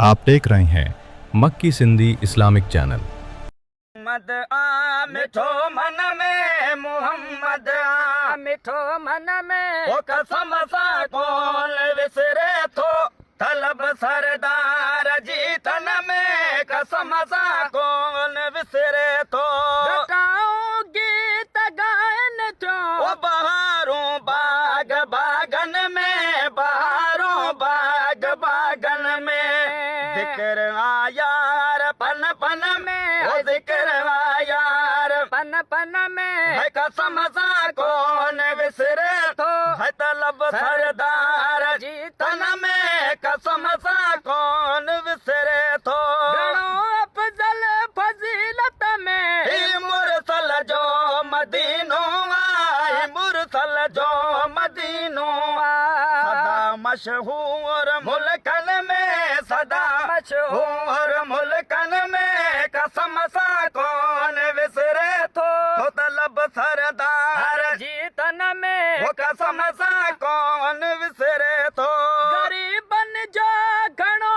आप देख रहे हैं मक्की सिंधी इस्लामिक चैनल। मोहम्मद आ मिठो मन में, मोहम्मद आ मिठो मन में, ओ कसम सा कौन विसरे थो तलब सरदार जी तन में, कसम सा कौन विसरे थो गीत गायन थो ओ बहारों बाग बागन में, बहारों बाग बागन में, जिक्र आयार पन पन में, ओ जिक्र आयार पन पन में, है कसम सा कौन विसरे थो है तलब सरदार जी तन में, कसम सा कौन विसरे थो अफजल फजीलत में, ही मुरसल जो मदीनो आए, मुरसल जो मदीनो सदा मशहूर मुल्कन में, सदा मशहूर मुल्कन में, कसम सा कौन विसरे थो तलब सरदार जी तन में, वो कसम सा कौन विसरे थो गरीबन जो घणो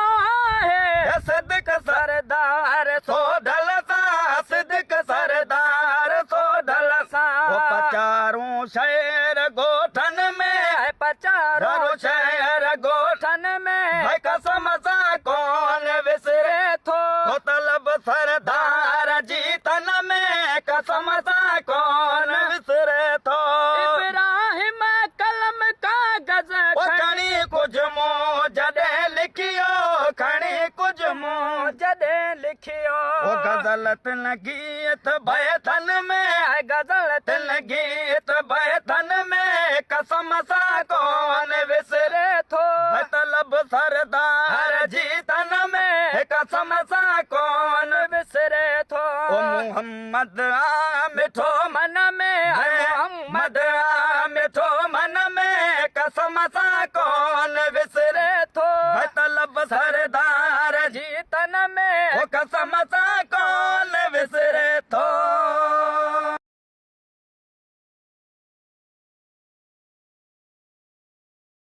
है सिद्दीक़ सरदार सो ढल सा, सिद्दीक़ सरदार सो ढल सा, वो पचारों शहर गोठन में, पचारों शहर गोठन में, है कसम सा कौन विसरे थो तलब सरदार जी तन में, कसम सा कौन विसरे थो इब्राहिम कलम कागज खणी कुछ मो जडे लिखियो, खणी कुछ मो जडे लिखियो, ओ गजल तिन गीत बैतन में, गजल तिन गीत बैतन में, कसम सा कौन विसरे थो तलब सरदार जी तन में, कसम सा कौन विसरे थो ओ मोहम्मद आ मिठो मन में, मोहम्मद आ मिठो मन में, कसम सा कौन विसरे थो तलब सरदार जी तन में, कसम सा